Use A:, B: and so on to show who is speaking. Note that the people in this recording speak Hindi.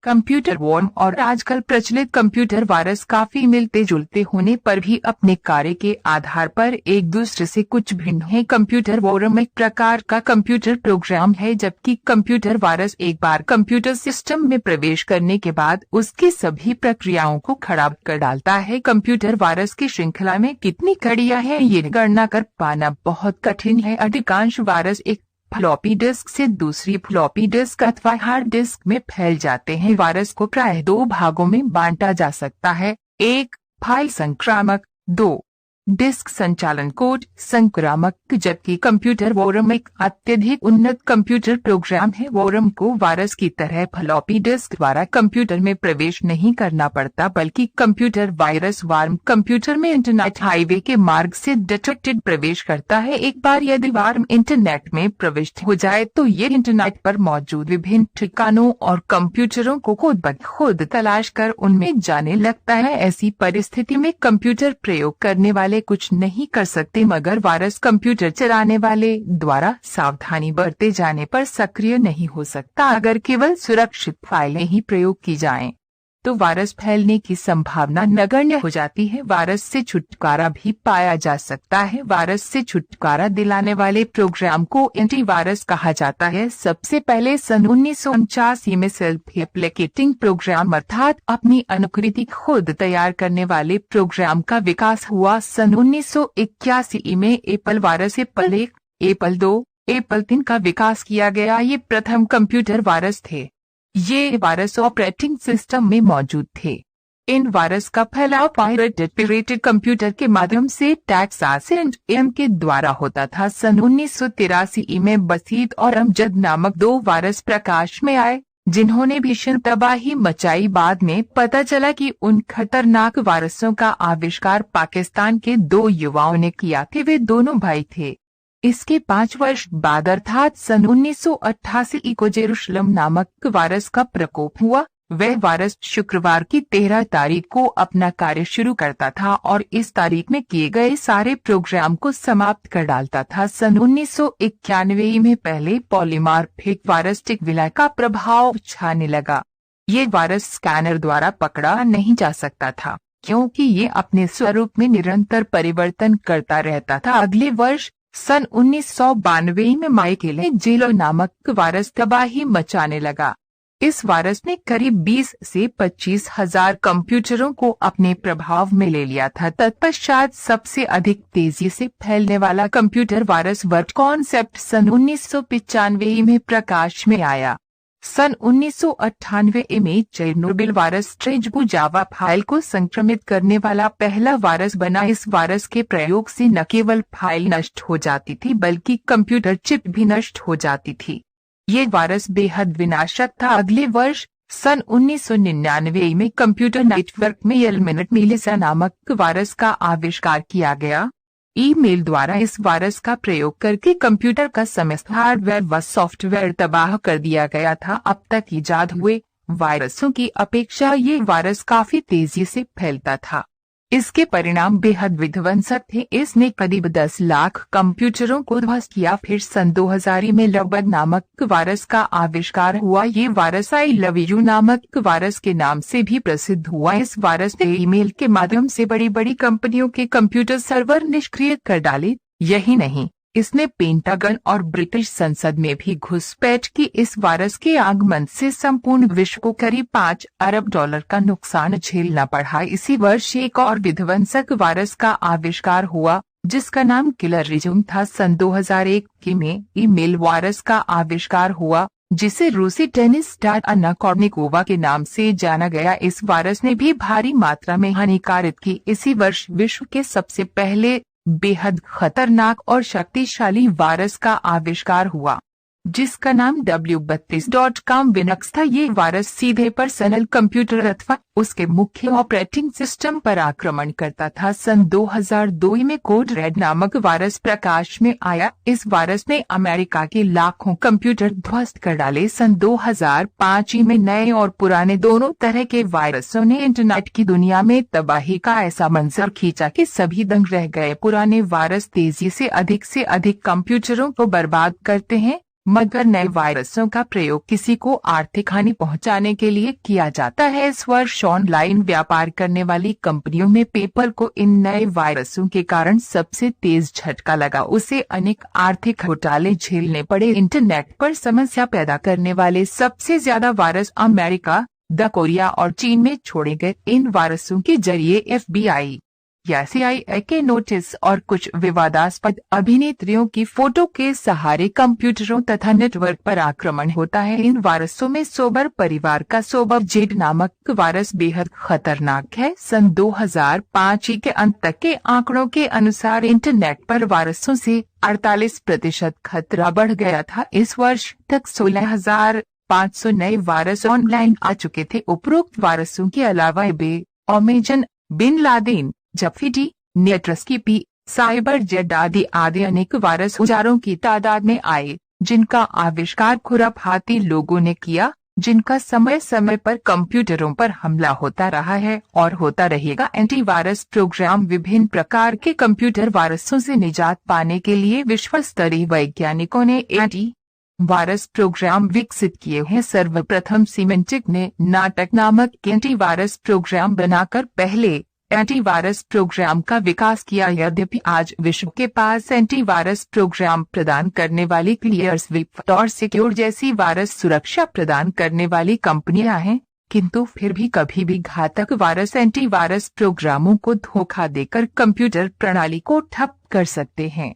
A: कंप्यूटर वॉर्म और आजकल प्रचलित कंप्यूटर वायरस काफी मिलते जुलते होने पर भी अपने कार्य के आधार पर एक दूसरे से कुछ भिन्न है। कंप्यूटर वॉर्म एक प्रकार का कंप्यूटर प्रोग्राम है, जबकि कंप्यूटर वायरस एक बार कंप्यूटर सिस्टम में प्रवेश करने के बाद उसकी सभी प्रक्रियाओं को खराब कर डालता है। कंप्यूटर वायरस की श्रृंखला में कितनी कड़ियां हैं ये गणना कर पाना बहुत कठिन है। अधिकांश वायरस एक फ्लॉपी डिस्क से दूसरी फ्लॉपी डिस्क अथवा हार्ड डिस्क में फैल जाते हैं। वायरस को प्रायः दो भागों में बांटा जा सकता है। एक, फाइल संक्रामक। दो, डिस्क संचालन कोड संक्रामक। जबकि कंप्यूटर वॉर्म एक अत्यधिक उन्नत कंप्यूटर प्रोग्राम है। वॉर्म को वायरस की तरह फ्लॉपी डिस्क द्वारा कंप्यूटर में प्रवेश नहीं करना पड़ता, बल्कि कंप्यूटर वायरस वार्म कंप्यूटर में इंटरनेट हाईवे के मार्ग से डिटेक्टेड प्रवेश करता है। एक बार यदि वार्म इंटरनेट में प्रविष्ट हो जाए तो ये इंटरनेट पर मौजूद विभिन्न ठिकानों और कंप्यूटरों को खुद ब खुद तलाश कर उनमें जाने लगता है। ऐसी परिस्थिति में कंप्यूटर प्रयोग करने वाले कुछ नहीं कर सकते, मगर वायरस कंप्यूटर चलाने वाले द्वारा सावधानी बरते जाने पर सक्रिय नहीं हो सकता। अगर केवल सुरक्षित फाइलें ही प्रयोग की जाएं, तो वायरस फैलने की संभावना नगण्य हो जाती है। वायरस से छुटकारा भी पाया जा सकता है। वायरस से छुटकारा दिलाने वाले प्रोग्राम को एंटीवायरस कहा जाता है। सबसे पहले सन 1989 में सेल्फ एप्लीकेटिंग प्रोग्राम अर्थात अपनी अनुकृति खुद तैयार करने वाले प्रोग्राम का विकास हुआ। सन 1981 में Apple virus Apple 1, Apple 2, Apple 3 का विकास किया गया। ये प्रथम कंप्यूटर वायरस थे। ये वायरस ऑपरेटिंग सिस्टम में मौजूद थे। इन वायरस का फैलाव पायरेटेड कंप्यूटर के माध्यम से टेक्सास A&M के द्वारा होता था। सन 1983 में बसीद और अमजद नामक दो वायरस प्रकाश में आए, जिन्होंने भीषण तबाही मचाई। बाद में पता चला कि उन खतरनाक वायरसों का आविष्कार पाकिस्तान के दो युवाओं ने किया थे। वे दोनों भाई थे। इसके 5 वर्ष बाद अर्थात सन 1988 को जेरूशलम नामक वायरस का प्रकोप हुआ। वह वायरस शुक्रवार की 13 तारीख को अपना कार्य शुरू करता था और इस तारीख में किए गए सारे प्रोग्राम को समाप्त कर डालता था। सन 1991 में पहले पॉलीमार्फिक वायरस टिकविला का प्रभाव छाने लगा। ये वायरस स्कैनर द्वारा पकड़ा नहीं जा सकता था, क्योंकि ये अपने स्वरूप में निरंतर परिवर्तन करता रहता था। अगले वर्ष सन 1992 में माइकेलेंजेलो नामक वायरस तबाही मचाने लगा। इस वायरस ने करीब 20 से 25 हजार कंप्यूटरों को अपने प्रभाव में ले लिया था। तत्पश्चात सबसे अधिक तेजी से फैलने वाला कंप्यूटर वायरस वर्ड कॉन्सेप्ट सन 1995 में प्रकाश में आया। सन 1998 में चेरनोबिल वायरस ट्रेजबू जावा फाइल को संक्रमित करने वाला पहला वायरस बना। इस वायरस के प्रयोग से न केवल फाइल नष्ट हो जाती थी, बल्कि कंप्यूटर चिप भी नष्ट हो जाती थी। ये वायरस बेहद विनाशक था। अगले वर्ष सन 1999 में कंप्यूटर नेटवर्क में एलमिनेट मेलिसा नामक वायरस का आविष्कार किया गया। ईमेल द्वारा इस वायरस का प्रयोग करके कंप्यूटर का समस्त हार्डवेयर व सॉफ्टवेयर तबाह कर दिया गया था। अब तक इजाद हुए वायरसों की अपेक्षा ये वायरस काफी तेजी से फैलता था। इसके परिणाम बेहद विध्वंसक थे। इसने करीब 10 लाख कंप्यूटरों को ध्वस्त किया। फिर सन 2000 में लवबग नामक वायरस का आविष्कार हुआ। ये वायरस आई लव यू नामक वायरस के नाम से भी प्रसिद्ध हुआ। इस वायरस ने ईमेल के माध्यम से बड़ी बड़ी कंपनियों के कंप्यूटर सर्वर निष्क्रिय कर डाले। यही नहीं, इसने पेंटागन और ब्रिटिश संसद में भी घुसपैठ की। इस वायरस के आगमन से संपूर्ण विश्व को करीब $5 अरब का नुकसान झेलना पड़ा। इसी वर्ष एक और विध्वंसक वायरस का आविष्कार हुआ, जिसका नाम किलर रिज्यूम था। सन 2001 में ईमेल वायरस का आविष्कार हुआ, जिसे रूसी टेनिस स्टार अन्ना कॉर्निकोवा के नाम से जाना गया। इस वायरस ने भी भारी मात्रा में हानिकारक की। इसी वर्ष विश्व के सबसे पहले बेहद खतरनाक और शक्तिशाली वायरस का आविष्कार हुआ, जिसका नाम W32.com विनक्स था। ये वायरस सीधे पर्सनल कंप्यूटर अथवा उसके मुख्य ऑपरेटिंग सिस्टम पर आक्रमण करता था। सन 2002 में कोड रेड नामक वायरस प्रकाश में आया। इस वायरस ने अमेरिका के लाखों कंप्यूटर ध्वस्त कर डाले। सन 2005 में नए और पुराने दोनों तरह के वायरसों ने इंटरनेट की दुनिया में तबाही का ऐसा मंजर खींचा कि सभी दंग रह गए। पुराने वायरस तेजी से अधिक कंप्यूटरों को बर्बाद करते हैं, मगर नए वायरसों का प्रयोग किसी को आर्थिक हानि पहुंचाने के लिए किया जाता है। इस वर्ष ऑनलाइन व्यापार करने वाली कंपनियों में पेपल को इन नए वायरसों के कारण सबसे तेज झटका लगा। उसे अनेक आर्थिक घोटाले झेलने पड़े। इंटरनेट पर समस्या पैदा करने वाले सबसे ज्यादा वायरस अमेरिका, द कोरिया और चीन में छोड़े गए। इन वायरसों के जरिए FBI या CIA के नोटिस और कुछ विवादास्पद अभिनेत्रियों की फोटो के सहारे कंप्यूटरों तथा नेटवर्क पर आक्रमण होता है। इन वायरसों में सोबर परिवार का सोबरजेट नामक वायरस बेहद खतरनाक है। सन 2005 के अंत तक के आंकड़ों के अनुसार इंटरनेट पर वायरसों से 48% खतरा बढ़ गया था। इस वर्ष तक 16,500 नए वायरस ऑनलाइन आ चुके थे। उपरोक्त वायरसों के अलावा eBay, अमेजन, बिन लादेन, जफीडी, नेटस्केपी, साइबरजेट आदि अनेक वायरस हजारों की तादाद में आए, जिनका आविष्कार खुराफाती लोगों ने किया, जिनका समय समय पर कंप्यूटरों पर हमला होता रहा है और होता रहेगा। एंटीवायरस प्रोग्राम विभिन्न प्रकार के कंप्यूटर वायरसों से निजात पाने के लिए विश्व स्तरीय वैज्ञानिकों ने एंटी वायरस प्रोग्राम विकसित किए हैं। सर्वप्रथम सिमेंटिक ने नाटक नामक एंटीवायरस प्रोग्राम बनाकर पहले एंटीवायरस प्रोग्राम का विकास किया। यद्यपि आज विश्व के पास एंटीवायरस प्रोग्राम प्रदान करने वाली क्लियरस्विफ्ट और सिक्योर जैसी वायरस सुरक्षा प्रदान करने वाली कंपनियां हैं, किंतु फिर भी कभी भी घातक वायरस एंटीवायरस प्रोग्रामों को धोखा देकर कंप्यूटर प्रणाली को ठप कर सकते हैं।